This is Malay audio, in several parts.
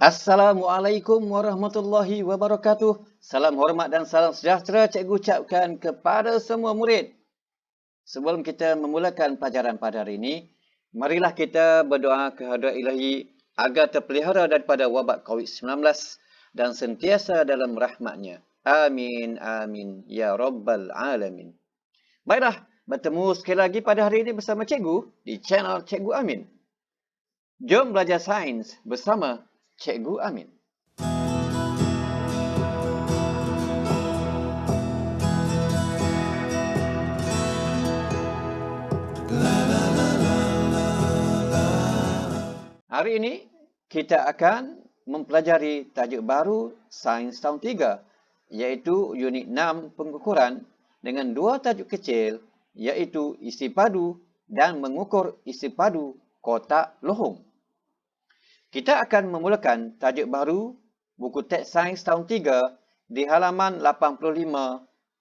Assalamualaikum warahmatullahi wabarakatuh. Salam hormat dan salam sejahtera cikgu ucapkan kepada semua murid. Sebelum kita memulakan pelajaran pada hari ini, marilah kita berdoa kehadrat Ilahi agar terpelihara daripada wabak COVID-19 dan sentiasa dalam rahmat-Nya. Amin, amin, ya Rabbal Alamin. Baiklah, bertemu sekali lagi pada hari ini bersama cikgu di channel Cikgu Amin. Jom belajar sains bersama Cikgu Amin. Hari ini kita akan mempelajari tajuk baru Sains Tahun 3, iaitu Unit 6 Pengukuran dengan dua tajuk kecil, iaitu isi padu dan mengukur isi padu kotak lohong. Kita akan memulakan tajuk baru buku teks Sains Tahun 3 di halaman 85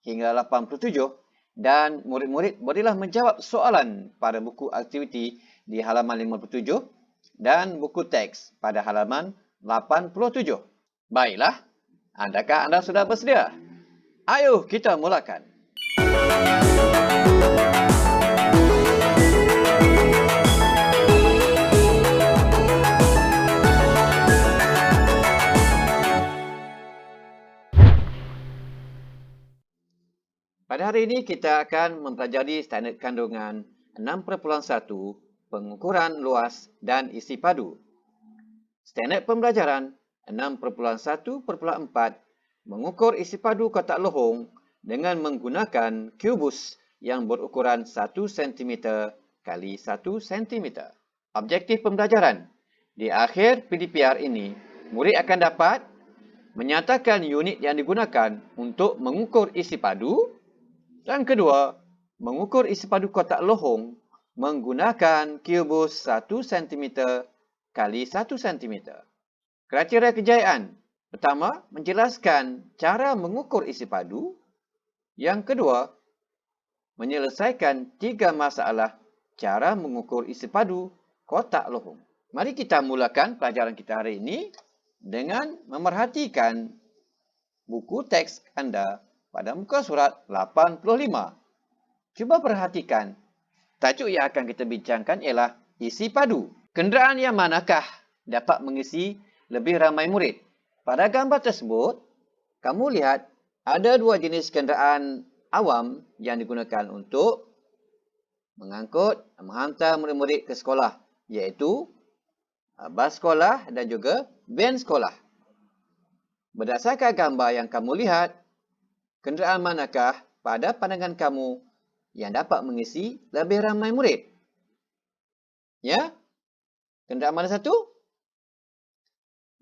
hingga 87 dan murid-murid bolehlah menjawab soalan pada buku aktiviti di halaman 57 dan buku teks pada halaman 87. Baiklah, adakah anda sudah bersedia? Ayo kita mulakan. Pada hari ini kita akan mempelajari standard kandungan 6.1 pengukuran luas dan isi padu. Standard pembelajaran 6.1.4 mengukur isi padu kotak lohong dengan menggunakan kubus yang berukuran 1 cm kali 1 cm. Objektif pembelajaran. Di akhir PDPR ini, murid akan dapat menyatakan unit yang digunakan untuk mengukur isi padu. Dan kedua, mengukur isi padu kotak lohong menggunakan kubus 1 cm kali 1 cm. Kriteria kejayaan. Pertama, menjelaskan cara mengukur isi padu. Yang kedua, menyelesaikan 3 masalah cara mengukur isi padu kotak lohong. Mari kita mulakan pelajaran kita hari ini dengan memerhatikan buku teks anda pada muka surat 85. Cuba perhatikan. Tajuk yang akan kita bincangkan ialah isi padu. Kenderaan yang manakah dapat mengisi lebih ramai murid? Pada gambar tersebut, kamu lihat ada dua jenis kenderaan awam yang digunakan untuk menghantar murid-murid ke sekolah, iaitu bas sekolah dan juga van sekolah. Berdasarkan gambar yang kamu lihat, kenderaan manakah pada pandangan kamu yang dapat mengisi lebih ramai murid? Ya? Kenderaan mana satu?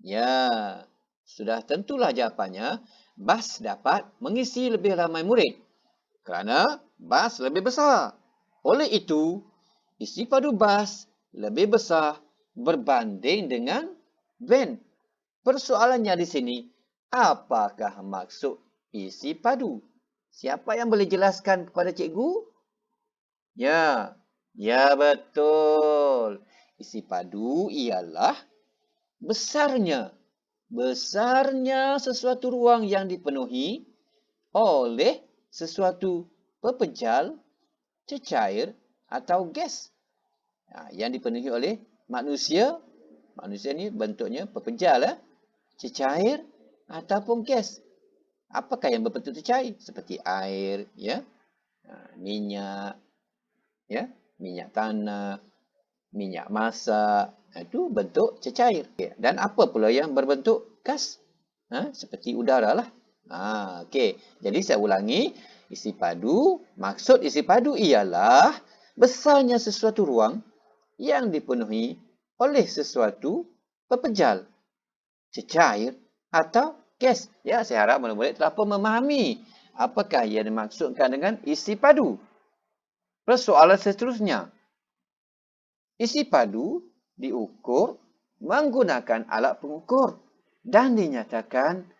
Ya, sudah tentulah jawapannya. Bas dapat mengisi lebih ramai murid kerana bas lebih besar. Oleh itu, isi padu bas lebih besar berbanding dengan van. Persoalannya di sini, apakah maksud isi padu? Siapa yang boleh jelaskan kepada cikgu? Ya betul. Isi padu ialah besarnya sesuatu ruang yang dipenuhi oleh sesuatu pepejal, cecair atau gas. Yang dipenuhi oleh manusia. Manusia ni bentuknya pepejal, cecair ataupun gas. Apakah yang berbentuk cecair? Seperti air, minyak, minyak tanah, minyak masak. Itu bentuk cecair. Dan apa pula yang berbentuk gas? Seperti udara lah. Okey. Jadi saya ulangi. Maksud isi padu ialah besarnya sesuatu ruang yang dipenuhi oleh sesuatu pepejal, cecair atau gas. Saya harap murid-murid telah pun memahami apakah yang dimaksudkan dengan isi padu. Persoalan seterusnya. Isi padu diukur menggunakan alat pengukur dan dinyatakan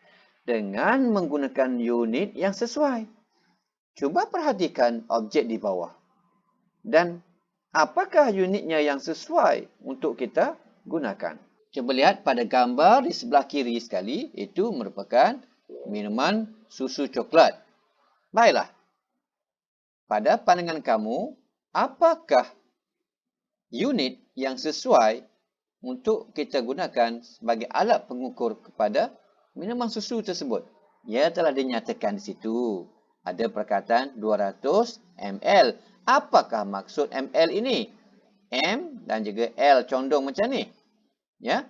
dengan menggunakan unit yang sesuai. Cuba perhatikan objek di bawah. Dan apakah unitnya yang sesuai untuk kita gunakan? Cuba lihat pada gambar di sebelah kiri sekali, itu merupakan minuman susu coklat. Baiklah, pada pandangan kamu, apakah unit yang sesuai untuk kita gunakan sebagai alat pengukur kepada minuman susu tersebut? Ia telah dinyatakan di situ. Ada perkataan 200 ml. Apakah maksud ml ini? M dan juga L condong macam ni. Ya,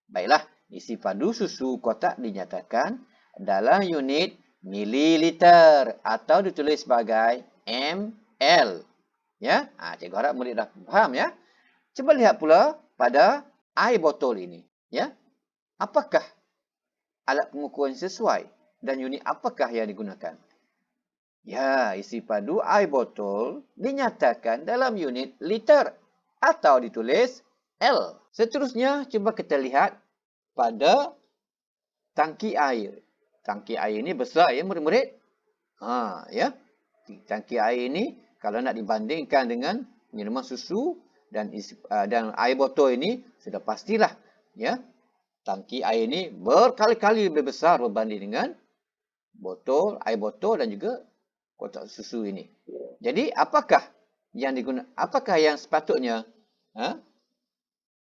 baiklah. Isi padu susu kotak dinyatakan dalam unit mililiter atau ditulis sebagai ml. Ya, cikgu harap murid dah faham ya. Cuba lihat pula pada air botol ini. Ya, apakah alat pengukuran sesuai dan unit apakah yang digunakan? Ya, isi padu air botol dinyatakan dalam unit liter atau ditulis L. Seterusnya, cuba kita lihat pada tangki air. Tangki air ini besar ya murid-murid. Ya. Tangki air ini kalau nak dibandingkan dengan minuman susu dan air botol ini sudah pastilah ya. Tangki air ini berkali-kali lebih besar berbanding dengan air botol dan juga kotak susu ini. Jadi apakah yang sepatutnya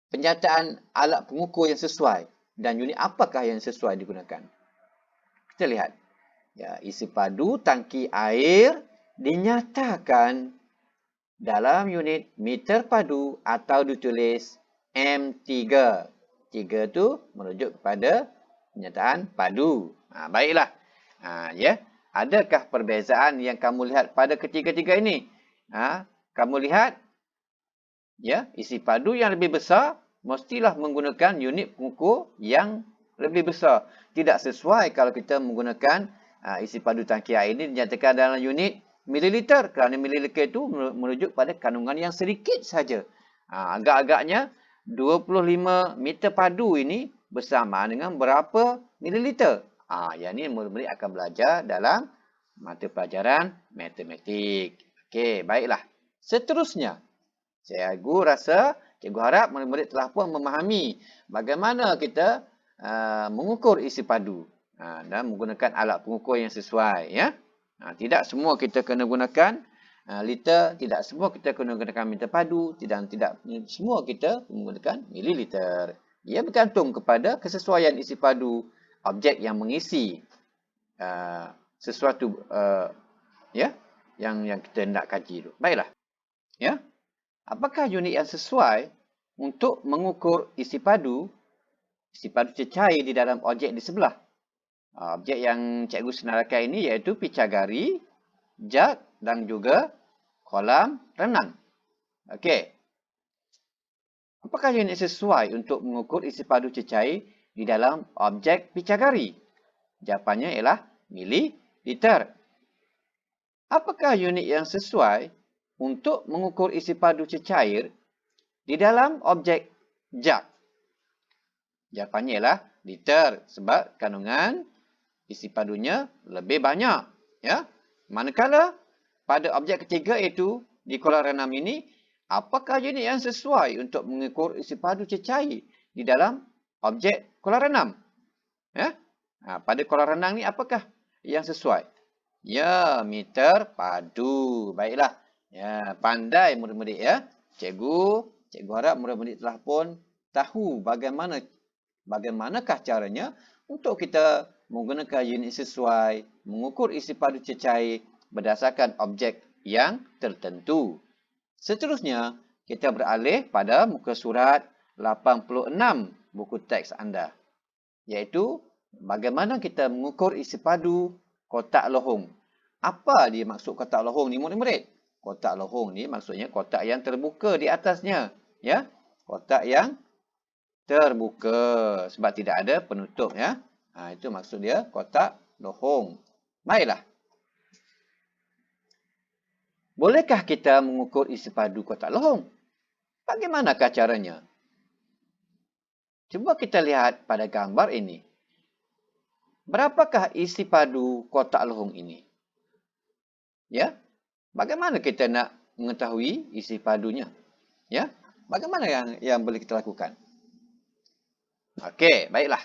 penyataan alat pengukur yang sesuai dan unit apakah yang sesuai digunakan? Kita lihat. Ya, isi padu tangki air dinyatakan dalam unit meter padu atau ditulis M3. 3 itu merujuk kepada penyataan padu. Baiklah. Ya. Adakah perbezaan yang kamu lihat pada ketiga-tiga ini? Kamu lihat ya, isi padu yang lebih besar mestilah menggunakan unit pengukur yang lebih besar. Tidak sesuai kalau kita menggunakan isi padu tangki air ini dinyatakan dalam unit mililiter. Kerana mililiter itu merujuk pada kandungan yang sedikit saja. Agak-agaknya 25 meter padu ini bersamaan dengan berapa mililiter. Yang ini murid-murid akan belajar dalam mata pelajaran matematik. Okey, baiklah. Seterusnya, cikgu harap murid-murid telah pun memahami bagaimana kita mengukur isi padu dan menggunakan alat pengukur yang sesuai. Ya. Tidak semua kita kena gunakan liter, tidak semua kita kena gunakan meter padu, tidak semua kita menggunakan mililiter. Ia bergantung kepada kesesuaian isi padu objek yang mengisi sesuatu ya yang kita nak kaji tu. Baiklah. Ya. Apakah unit yang sesuai untuk mengukur isi padu cecair di dalam objek di sebelah? Objek yang cikgu senaraikan ini iaitu picagari, jug dan juga kolam renang. Okey. Apakah unit sesuai untuk mengukur isi padu cecair di dalam objek picagari? Jawapannya ialah mililiter. Apakah unit yang sesuai untuk mengukur isi padu cecair di dalam objek jug? Jawapannya ialah liter sebab kandungan isi padunya lebih banyak. Ya. Manakala pada objek ketiga iaitu di kolam renang ini, apakah unit yang sesuai untuk mengukur isi padu cecair di dalam objek kolam renang? Ya. Pada kolam renang ni apakah yang sesuai? Ya, meter padu. Baiklah. Ya, pandai murid-murid ya. Cikgu harap murid-murid telah pun tahu bagaimanakah caranya untuk kita menggunakan unit sesuai mengukur isi padu cecair berdasarkan objek yang tertentu. Seterusnya, kita beralih pada muka surat 86 buku teks anda. Iaitu, bagaimana kita mengukur isi padu kotak lohong. Apa dia maksud kotak lohong ni murid-murid? Kotak lohong ni maksudnya kotak yang terbuka di atasnya. Ya, kotak yang terbuka sebab tidak ada penutup ya. Itu maksud dia kotak lohong. Baiklah. Bolehkah kita mengukur isi padu kotak lohong? Bagaimanakah caranya? Cuba kita lihat pada gambar ini. Berapakah isi padu kotak lohong ini? Ya. Bagaimana kita nak mengetahui isi padunya? Ya. Bagaimana yang boleh kita lakukan? Okey, baiklah.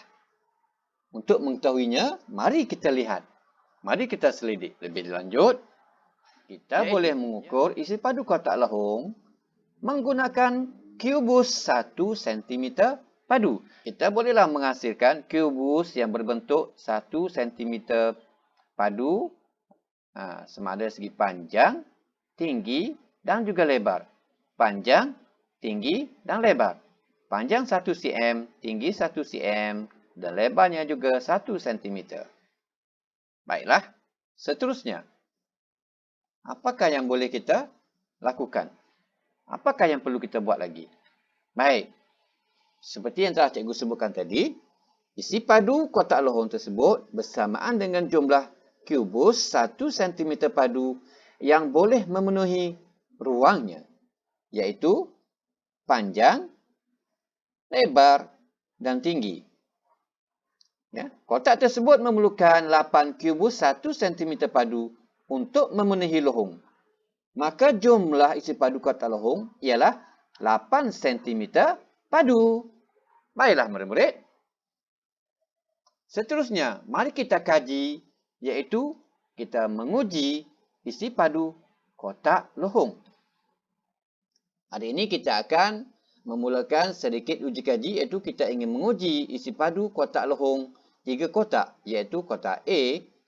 Untuk mengetahuinya, mari kita lihat. Mari kita selidik lebih lanjut. Kita boleh mengukur isi padu kotak lehung menggunakan kubus 1 cm padu. Kita bolehlah menghasilkan kubus yang berbentuk 1 cm padu sama ada segi panjang, tinggi dan juga lebar. Panjang, tinggi dan lebar. Panjang 1 cm, tinggi 1 cm dan lebarnya juga 1 cm. Baiklah, seterusnya. Apakah yang boleh kita lakukan? Apakah yang perlu kita buat lagi? Baik, seperti yang telah cikgu sebutkan tadi, isi padu kotak lehung tersebut bersamaan dengan jumlah kubus 1 cm padu yang boleh memenuhi ruangnya, iaitu panjang, lebar dan tinggi. Ya, kotak tersebut memerlukan 8 kubus 1 cm padu untuk memenuhi lehung. Maka jumlah isi padu kotak lehung ialah 8 cm padu. Baiklah murid-murid. Seterusnya, mari kita kaji, iaitu kita menguji isi padu kotak lehung. Hari ini kita akan memulakan sedikit uji kaji, iaitu kita ingin menguji isi padu kotak lehung 3 kotak, iaitu kotak A,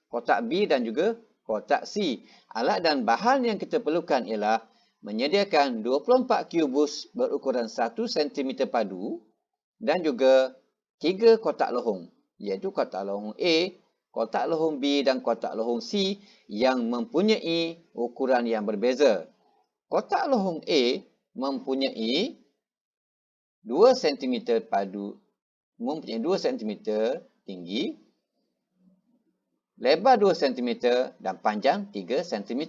kotak B dan juga kotak C. Alat dan bahan yang kita perlukan ialah menyediakan 24 kubus berukuran 1 cm padu dan juga 3 kotak lehung, iaitu kotak lehung A, kotak lehung B dan kotak lehung C yang mempunyai ukuran yang berbeza. Kotak lehung A mempunyai 2 cm padu, mempunyai 2 cm tinggi, lebar 2 cm dan panjang 3 cm.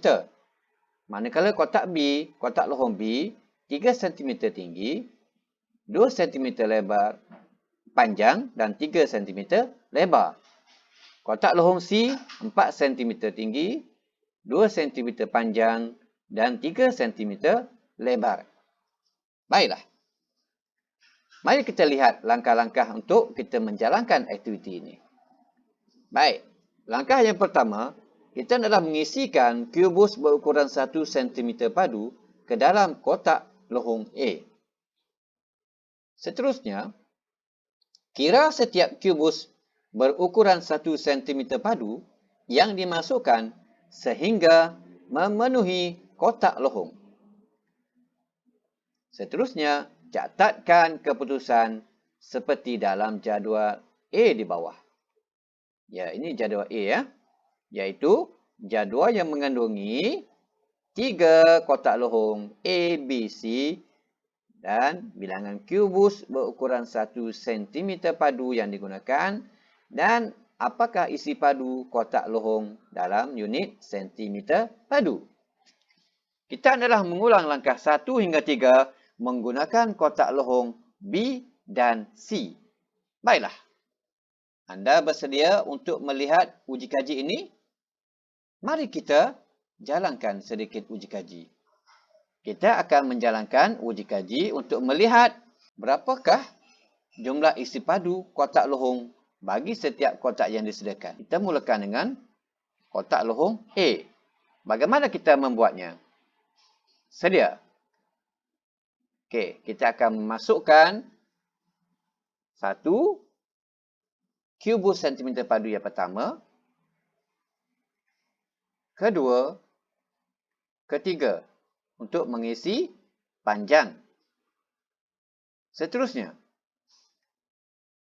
Manakala kotak B, kotak lehung B, 3 cm tinggi, 2 cm lebar, panjang dan 3 cm lebar. Kotak lehung C, 4 cm tinggi, 2 cm panjang dan 3 cm lebar. Baiklah. Mari kita lihat langkah-langkah untuk kita menjalankan aktiviti ini. Baik. Langkah yang pertama, kita adalah mengisikan kubus berukuran 1 cm padu ke dalam kotak lehung A. Seterusnya, kira setiap kubus berukuran 1 cm padu yang dimasukkan sehingga memenuhi kotak lehung. Seterusnya, catatkan keputusan seperti dalam jadual A di bawah. Ya, ini jadual A ya. Iaitu jadual yang mengandungi 3 kotak lehung A, B, C dan bilangan kubus berukuran 1 cm padu yang digunakan dan apakah isi padu kotak lehung dalam unit cm padu. Kita adalah mengulang langkah 1 hingga 3 menggunakan kotak lehung B dan C. Baiklah. Anda bersedia untuk melihat uji kaji ini? Mari kita jalankan sedikit uji kaji. Kita akan menjalankan uji kaji untuk melihat berapakah jumlah isi padu kotak lehung bagi setiap kotak yang disediakan. Kita mulakan dengan kotak lehung A. Bagaimana kita membuatnya? Sedia? Okey, kita akan memasukkan 1 kubus cm padu yang pertama, kedua, ketiga untuk mengisi panjang. Seterusnya,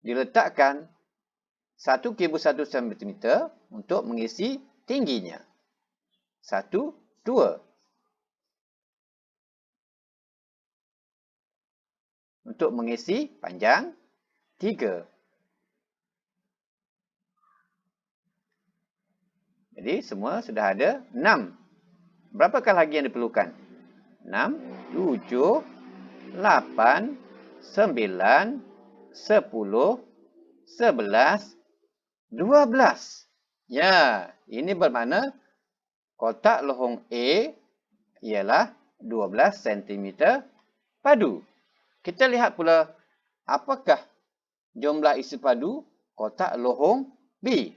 diletakkan 1 kubus 1 cm untuk mengisi tingginya. 1, 2. Untuk mengisi panjang, 3. Jadi, semua sudah ada 6. Berapakah lagi yang diperlukan? 6, 7, 8, 9, 10, 11, 12. Ya, ini bermakna kotak lehung A ialah 12 cm padu. Kita lihat pula apakah jumlah isi padu kotak lohong B.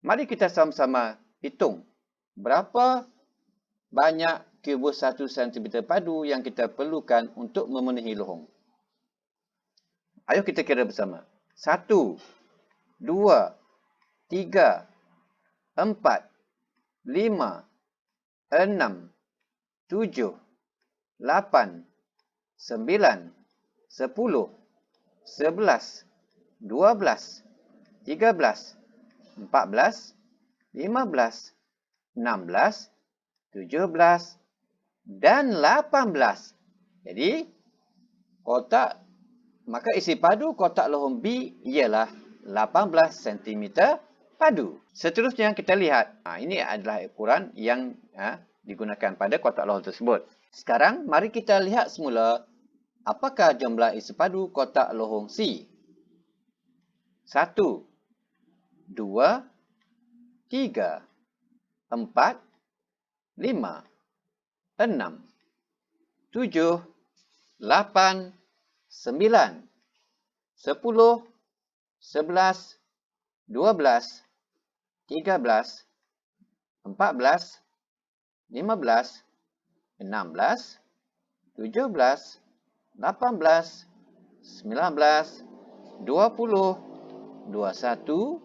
Mari kita sama-sama hitung berapa banyak kubus 1 cm padu yang kita perlukan untuk memenuhi lohong. Ayo kita kira bersama. 1, 2, 3, 4, 5, 6, 7, 8, 9, 10, 11, 12, 13, 14, 15, 16, 17 dan 18. Jadi, maka isi padu kotak lohong B ialah 18 cm padu. Seterusnya kita lihat. Ini adalah ukuran yang digunakan pada kotak lohong tersebut. Sekarang, mari kita lihat semula apakah jumlah isi padu kotak lohong C. 1, 2, 3, 4, 5, 6, 7, 8, 9, 10, 11, 12, 13, 14, 15, 16, 17, 18, 19, 20, 21,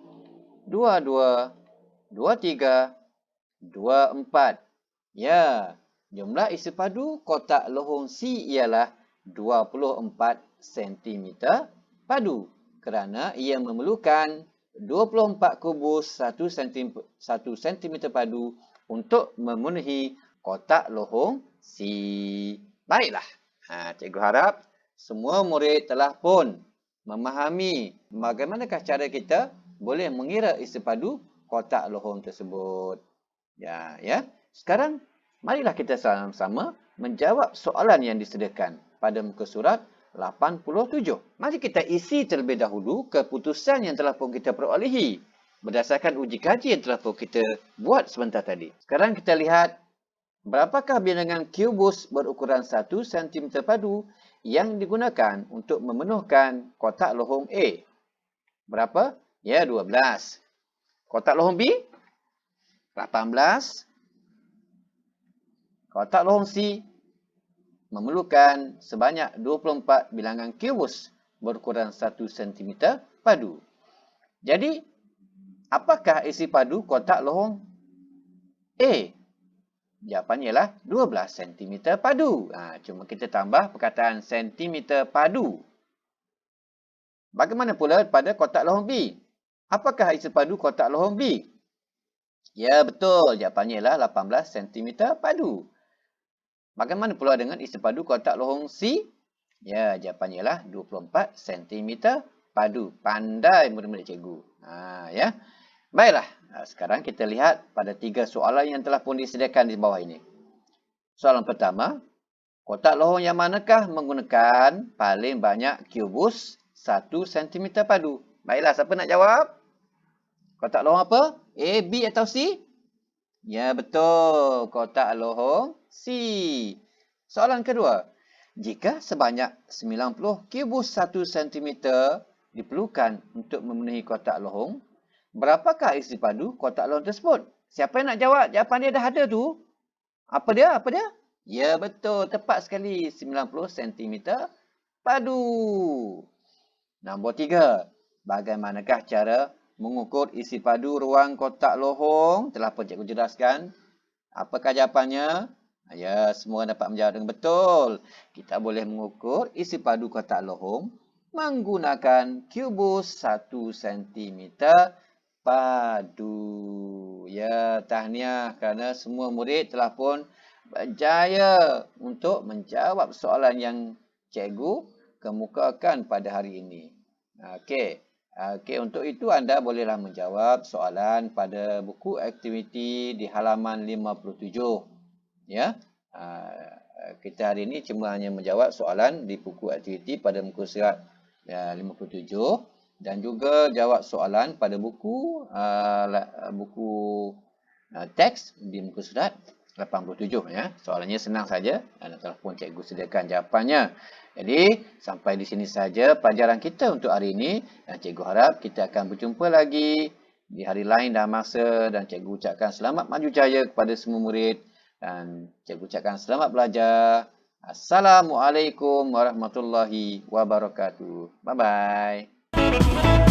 22, 23, 24. Ya, jumlah isi padu kotak lohong C ialah 24 cm padu kerana ia memerlukan 24 kubus 1 cm padu untuk memenuhi kotak lohong C. Baiklah. Cikgu harap semua murid telah pun memahami bagaimanakah cara kita boleh mengira isi padu kotak lohong tersebut. Ya. Sekarang marilah kita sama-sama menjawab soalan yang disediakan pada muka surat 87. Mari kita isi terlebih dahulu keputusan yang telah pun kita perolehi berdasarkan uji kaji yang telah pun kita buat sebentar tadi. Sekarang kita lihat berapakah bilangan kubus berukuran 1 cm padu yang digunakan untuk memenuhkan kotak lohong A. Berapa? Ya, 12. Kotak lohong B? 18. Kotak lohong C memerlukan sebanyak 24 bilangan kubus berukuran 1 cm padu. Jadi, apakah isi padu kotak lohong A? Jawapannya ialah 12 cm padu. Cuma kita tambah perkataan cm padu. Bagaimana pula pada kotak lohong B? Apakah isi padu kotak lohong B? Ya, betul. Jawapannya ialah 18 cm padu. Bagaimana pula dengan isi padu kotak lohong C? Ya, jawapannya ialah 24 cm padu. Pandai murid-murid cikgu. Ya. Baiklah. Sekarang kita lihat pada 3 soalan yang telah pun disediakan di bawah ini. Soalan pertama, kotak lohong yang manakah menggunakan paling banyak kubus 1 cm padu? Baiklah, siapa nak jawab? Kotak lohong apa? A, B atau C? Ya, betul. Kotak lohong C. Soalan kedua. Jika sebanyak 90 kubus 1 cm diperlukan untuk memenuhi kotak lohong, berapakah isi padu kotak lohong tersebut? Siapa yang nak jawab? Jawapan dia dah ada tu. Apa dia? Ya, betul. Tepat sekali. 90 cm padu. Nombor 3. Bagaimanakah cara mengukur isi padu ruang kotak lohong? Telah pun cikgu jelaskan. Apakah jawapannya? Ya, semua dapat menjawab dengan betul. Kita boleh mengukur isi padu kotak lohong menggunakan kubus 1 cm padu. Ya, tahniah kerana semua murid telah pun berjaya untuk menjawab soalan yang cikgu kemukakan pada hari ini. Okey, untuk itu anda bolehlah menjawab soalan pada buku aktiviti di halaman 57. Ya. Kita hari ini cuma hanya menjawab soalan di buku aktiviti pada muka surat 57 dan juga jawab soalan pada buku teks di muka surat 87 ya. Soalannya senang saja. Anda telefon cikgu sediakan jawapannya. Jadi, sampai di sini saja pelajaran kita untuk hari ini. Dan cikgu harap kita akan berjumpa lagi di hari lain dan masa. Dan cikgu ucapkan selamat maju jaya kepada semua murid. Dan cikgu ucapkan selamat belajar. Assalamualaikum warahmatullahi wabarakatuh. Bye-bye.